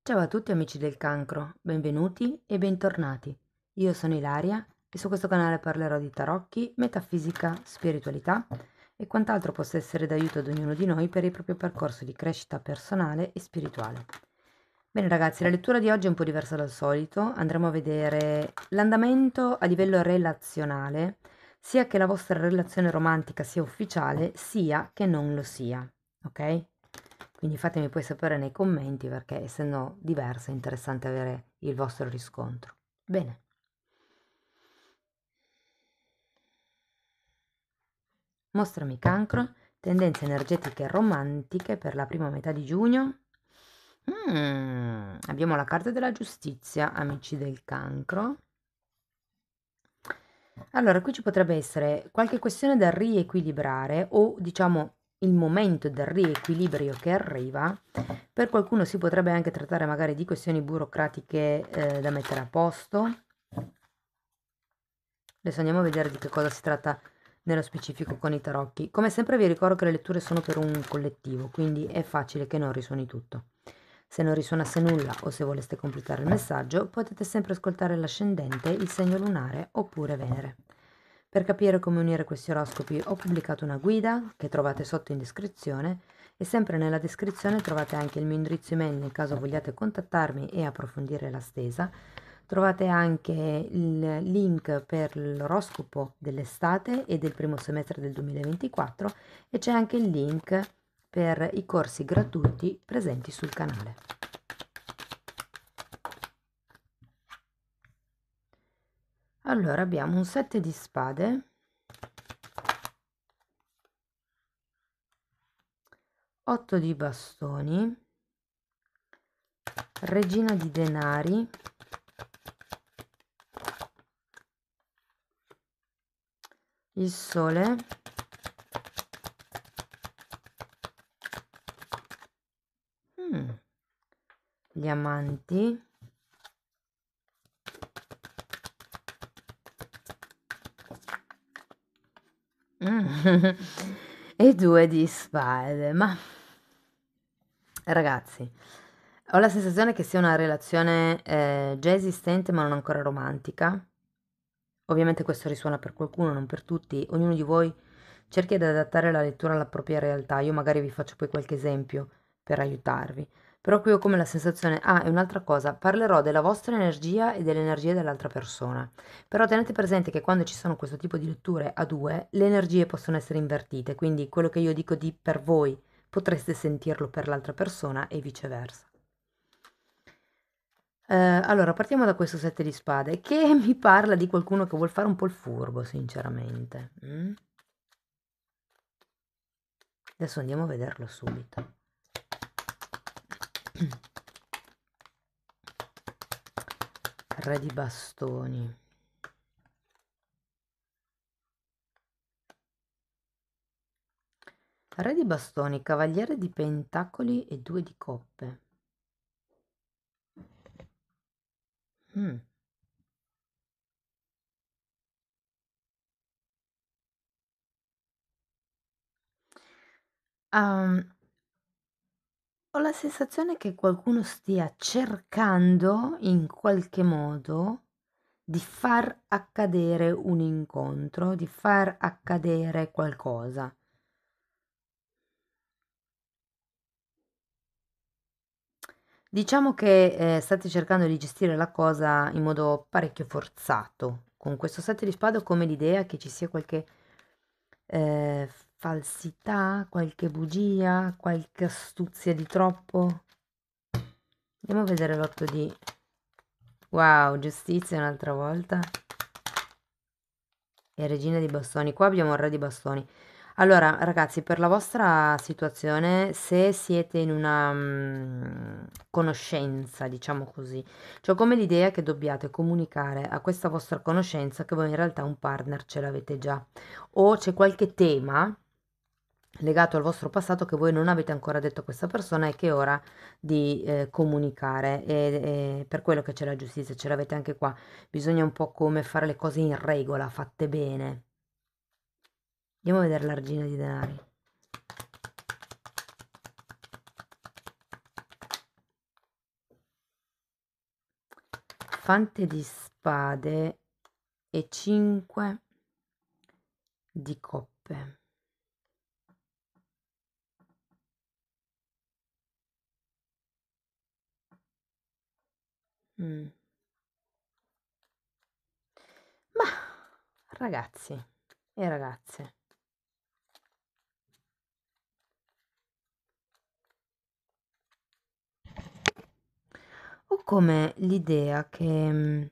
Ciao a tutti amici del cancro, benvenuti e bentornati. Io sono Ilaria e su questo canale parlerò di tarocchi, metafisica, spiritualità e quant'altro possa essere d'aiuto ad ognuno di noi per il proprio percorso di crescita personale e spirituale. Bene ragazzi, la lettura di oggi è un po' diversa dal solito, andremo a vedere l'andamento a livello relazionale, sia che la vostra relazione romantica sia ufficiale, sia che non lo sia, ok? Quindi fatemi poi sapere nei commenti perché essendo diversa è interessante avere il vostro riscontro. Bene. Mostrami cancro, tendenze energetiche romantiche per la prima metà di giugno. Abbiamo la carta della giustizia, amici del cancro. Allora, qui ci potrebbe essere qualche questione da riequilibrare o diciamo il momento del riequilibrio che arriva. Per qualcuno si potrebbe anche trattare magari di questioni burocratiche da mettere a posto. Adesso andiamo a vedere di che cosa si tratta nello specifico con i tarocchi. Come sempre vi ricordo che le letture sono per un collettivo, quindi è facile che non risuoni tutto. Se non risuonasse nulla o se voleste completare il messaggio, potete sempre ascoltare l'ascendente, il segno lunare oppure Venere. Per capire come unire questi oroscopi ho pubblicato una guida che trovate sotto in descrizione e sempre nella descrizione trovate anche il mio indirizzo email nel caso vogliate contattarmi e approfondire la stesa. Trovate anche il link per l'oroscopo dell'estate e del primo semestre del 2024 e c'è anche il link per i corsi gratuiti presenti sul canale. Allora abbiamo un 7 di spade, 8 di bastoni, regina di denari, il sole, gli amanti, e 2 di spade. Ma ragazzi, ho la sensazione che sia una relazione già esistente ma non ancora romantica. Ovviamente questo risuona per qualcuno, non per tutti. Ognuno di voi cerchi di adattare la lettura alla propria realtà. Io magari vi faccio poi qualche esempio per aiutarvi. Però qui ho come la sensazione, e un'altra cosa, parlerò della vostra energia e dell'energia dell'altra persona. Però tenete presente che quando ci sono questo tipo di letture a due, le energie possono essere invertite, quindi quello che io dico di per voi potreste sentirlo per l'altra persona e viceversa. Allora, partiamo da questo 7 di spade, che mi parla di qualcuno che vuol fare un po' il furbo, sinceramente. Adesso andiamo a vederlo subito. Re di bastoni. Re di bastoni, cavaliere di pentacoli e 2 di coppe. Mm. Ehm, Ho la sensazione che qualcuno stia cercando in qualche modo di far accadere un incontro, di far accadere qualcosa. Diciamo che state cercando di gestire la cosa in modo parecchio forzato. Con questo 7 di spade ho come l'idea che ci sia qualche eh, falsità, qualche bugia, qualche astuzia di troppo. Andiamo a vedere l'8 di... Wow, giustizia un'altra volta. E regina di bastoni. Qua abbiamo il re di bastoni. Allora, ragazzi, per la vostra situazione, se siete in una conoscenza, diciamo così, cioè come l'idea che dobbiate comunicare a questa vostra conoscenza che voi in realtà un partner ce l'avete già, o c'è qualche tema legato al vostro passato che voi non avete ancora detto a questa persona e che è ora di comunicare. E per quello che c'è la giustizia, ce l'avete anche qua. Bisogna un po' come fare le cose in regola, fatte bene. Andiamo a vedere la regina di denari. fante di spade e 5 di coppe. Ma ragazzi e ragazze, ho come l'idea che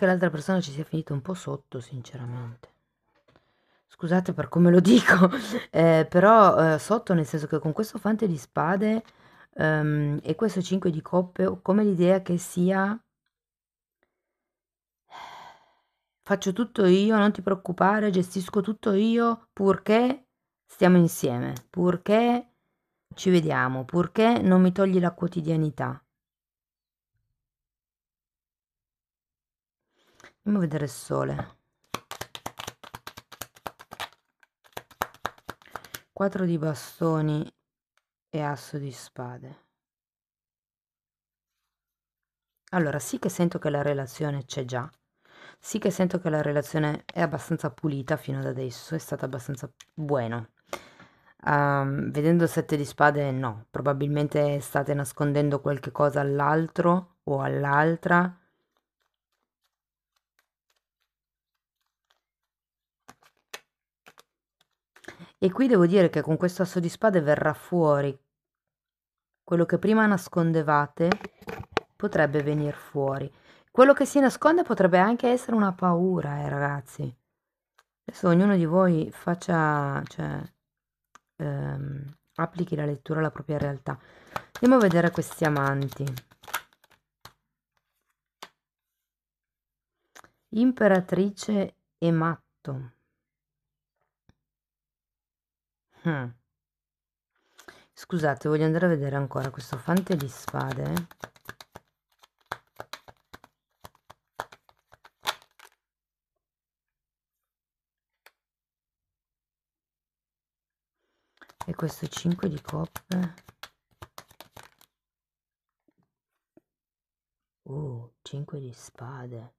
l'altra persona ci sia finita un po' sotto, sinceramente. Scusate per come lo dico, però sotto, nel senso che con questo fante di spade e questo 5 di coppe ho come l'idea che sia faccio tutto io, non ti preoccupare, gestisco tutto io, purché stiamo insieme, purché ci vediamo, purché non mi togli la quotidianità. Andiamo a vedere il sole. 4 di bastoni e asso di spade. Allora, sì che sento che la relazione c'è già, sì che sento che la relazione è abbastanza pulita fino ad adesso, è stata abbastanza buono. Vedendo il 7 di spade, no, probabilmente state nascondendo qualche cosa all'altro o all'altra. E qui devo dire che con questo asso di spade verrà fuori quello che prima nascondevate, potrebbe venire fuori. Quello che si nasconde potrebbe anche essere una paura, ragazzi. Adesso ognuno di voi faccia, cioè, applichi la lettura alla propria realtà. Andiamo a vedere questi amanti. Imperatrice e matto. Scusate, voglio andare a vedere ancora questo fante di spade. E questo 5 di coppe. 5 di spade.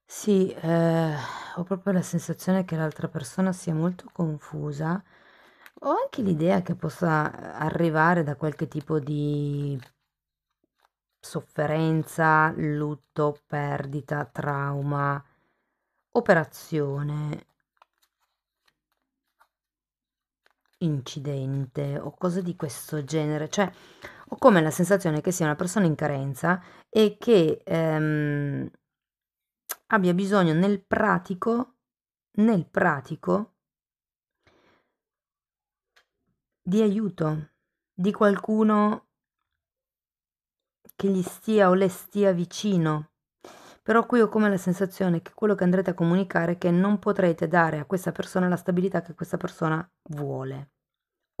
Sì, ho proprio la sensazione che l'altra persona sia molto confusa. Ho anche l'idea che possa arrivare da qualche tipo di sofferenza, lutto, perdita, trauma, operazione, incidente o cose di questo genere. Cioè, ho come la sensazione che sia una persona in carenza e che abbia bisogno nel pratico di aiuto, di qualcuno che gli stia o le stia vicino. Però qui ho come la sensazione che quello che andrete a comunicare è che non potrete dare a questa persona la stabilità che questa persona vuole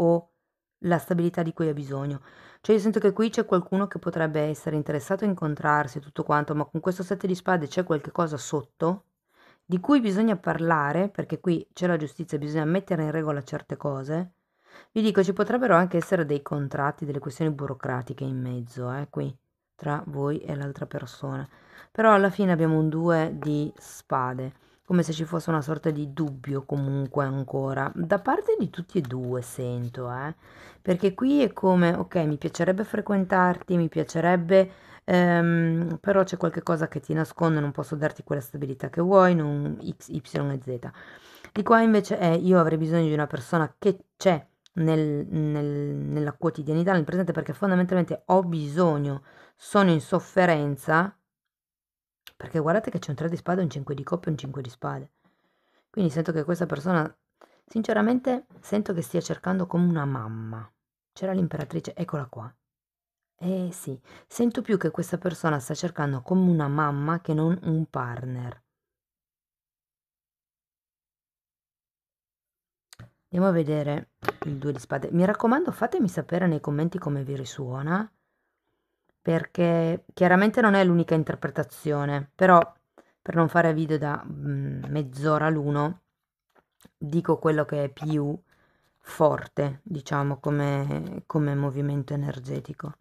o la stabilità di cui ha bisogno. Cioè io sento che qui c'è qualcuno che potrebbe essere interessato a incontrarsi e tutto quanto, ma con questo 7 di spade c'è qualche cosa sotto di cui bisogna parlare, perché qui c'è la giustizia, bisogna mettere in regola certe cose. Vi dico, ci potrebbero anche essere dei contratti, delle questioni burocratiche in mezzo, qui, tra voi e l'altra persona. Però alla fine abbiamo un 2 di spade, come se ci fosse una sorta di dubbio comunque ancora, da parte di tutti e due sento, perché qui è come, ok, mi piacerebbe frequentarti, mi piacerebbe, però c'è qualche cosa che ti nasconde, non posso darti quella stabilità che vuoi, non X, Y e Z. Di qua invece è, io avrei bisogno di una persona che c'è nella quotidianità, nel presente, perché fondamentalmente ho bisogno, sono in sofferenza, perché guardate che c'è un 3 di spade, un 5 di coppe e un 5 di spade. Quindi sento che questa persona, sinceramente, sento che stia cercando come una mamma. C'era l'imperatrice, eccola qua. Eh sì, sento più che questa persona sta cercando come una mamma che non un partner. Andiamo a vedere il 2 di spade. Mi raccomando, fatemi sapere nei commenti come vi risuona, perché chiaramente non è l'unica interpretazione, però per non fare video da mezz'ora l'uno, dico quello che è più forte, diciamo, come movimento energetico.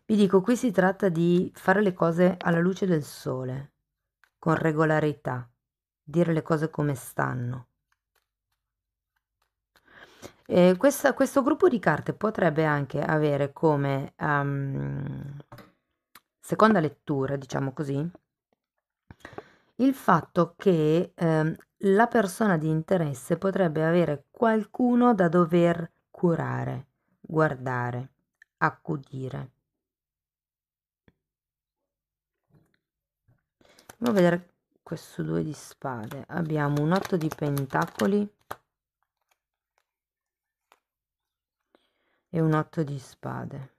Vi dico, qui si tratta di fare le cose alla luce del sole, con regolarità, dire le cose come stanno. Questo gruppo di carte potrebbe anche avere come seconda lettura, diciamo così, il fatto che la persona di interesse potrebbe avere qualcuno da dover curare, guardare, accudire. Andiamo a vedere questo 2 di spade. Abbiamo un 8 di pentacoli e un 8 di spade.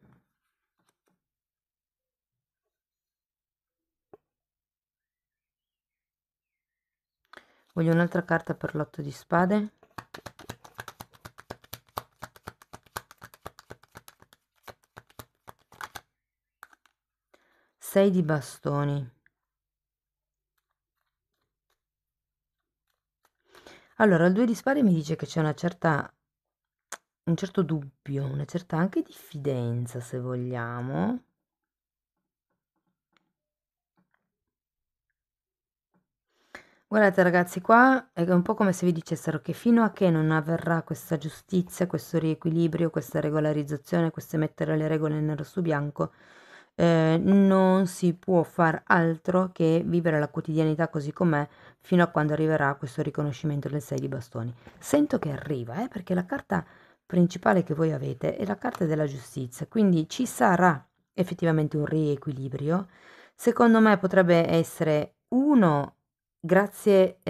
Voglio un'altra carta per l'8 di spade. Sei di bastoni. Allora, il 2 di spade mi dice che c'è un certo dubbio, una certa anche diffidenza, se vogliamo. Guardate ragazzi, qua è un po' come se vi dicessero che fino a che non avverrà questa giustizia, questo riequilibrio, questa regolarizzazione, questo mettere le regole nero su bianco, non si può far altro che vivere la quotidianità così com'è fino a quando arriverà questo riconoscimento del 6 di bastoni. Sento che arriva, perché la carta principale che voi avete è la carta della giustizia, quindi ci sarà effettivamente un riequilibrio. Secondo me potrebbe essere uno grazie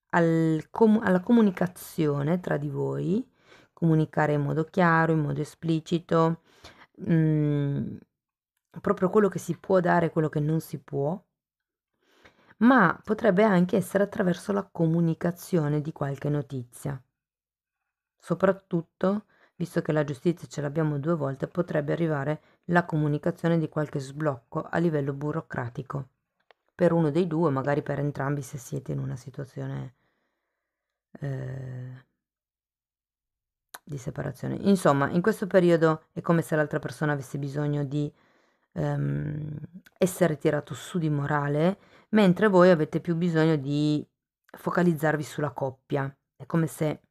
alla comunicazione tra di voi, comunicare in modo chiaro, in modo esplicito, proprio quello che si può dare e quello che non si può, ma potrebbe anche essere attraverso la comunicazione di qualche notizia. Soprattutto, visto che la giustizia ce l'abbiamo 2 volte, potrebbe arrivare la comunicazione di qualche sblocco a livello burocratico. Per uno dei due, magari per entrambi se siete in una situazione di separazione. Insomma, in questo periodo è come se l'altra persona avesse bisogno di essere tirato su di morale, mentre voi avete più bisogno di focalizzarvi sulla coppia. È come se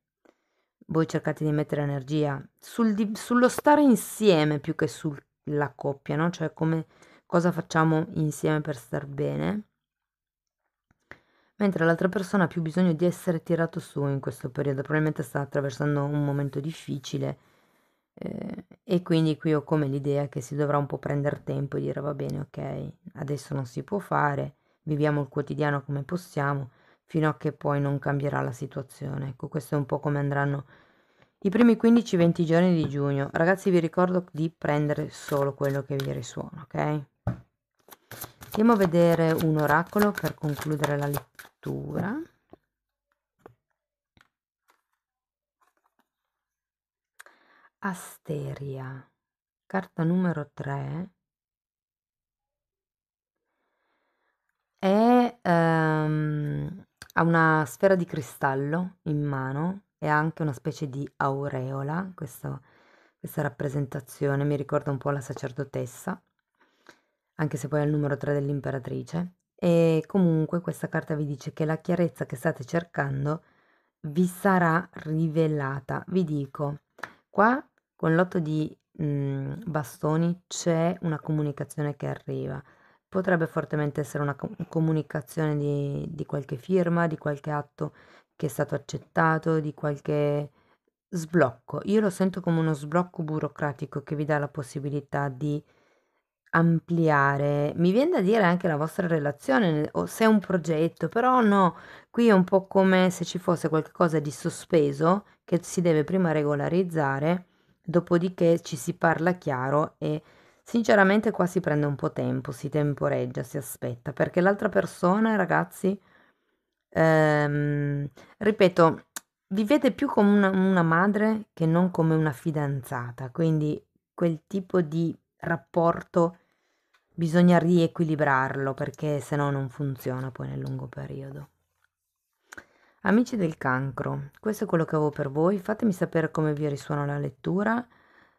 voi cercate di mettere energia sullo stare insieme più che sulla coppia, no? Cioè come cosa facciamo insieme per star bene, mentre l'altra persona ha più bisogno di essere tirato su in questo periodo, probabilmente sta attraversando un momento difficile, e quindi qui ho come l'idea che si dovrà un po' prendere tempo e dire va bene, ok, adesso non si può fare, viviamo il quotidiano come possiamo, fino a che poi non cambierà la situazione. Ecco, questo è un po' come andranno i primi 15-20 giorni di giugno. Ragazzi, vi ricordo di prendere solo quello che vi risuona, ok? Andiamo a vedere un oracolo per concludere la lettura. Asteria, carta numero 3. Ha una sfera di cristallo in mano e ha anche una specie di aureola. Questa rappresentazione mi ricorda un po' la sacerdotessa, anche se poi è il numero 3 dell'imperatrice. E comunque questa carta vi dice che la chiarezza che state cercando vi sarà rivelata. Vi dico, qua con l'8 di bastoni c'è una comunicazione che arriva. Potrebbe fortemente essere una comunicazione di qualche firma, di qualche atto che è stato accettato, di qualche sblocco. Io lo sento come uno sblocco burocratico che vi dà la possibilità di ampliare, mi viene da dire anche la vostra relazione, o se è un progetto, però no, qui è un po' come se ci fosse qualcosa di sospeso che si deve prima regolarizzare, dopodiché ci si parla chiaro e sinceramente qua si prende un po' tempo, si temporeggia, si aspetta, perché l'altra persona, ragazzi, ripeto, vi vede più come una madre che non come una fidanzata, quindi quel tipo di rapporto bisogna riequilibrarlo perché se no non funziona poi nel lungo periodo. Amici del cancro, questo è quello che avevo per voi. Fatemi sapere come vi risuona la lettura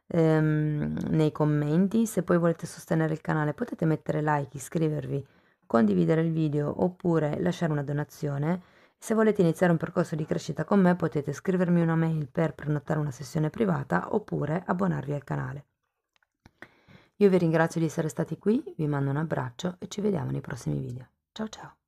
nei commenti. Se poi volete sostenere il canale potete mettere like, iscrivervi, condividere il video oppure lasciare una donazione. Se volete iniziare un percorso di crescita con me potete scrivermi una mail per prenotare una sessione privata oppure abbonarvi al canale. Io vi ringrazio di essere stati qui, vi mando un abbraccio e ci vediamo nei prossimi video. Ciao ciao!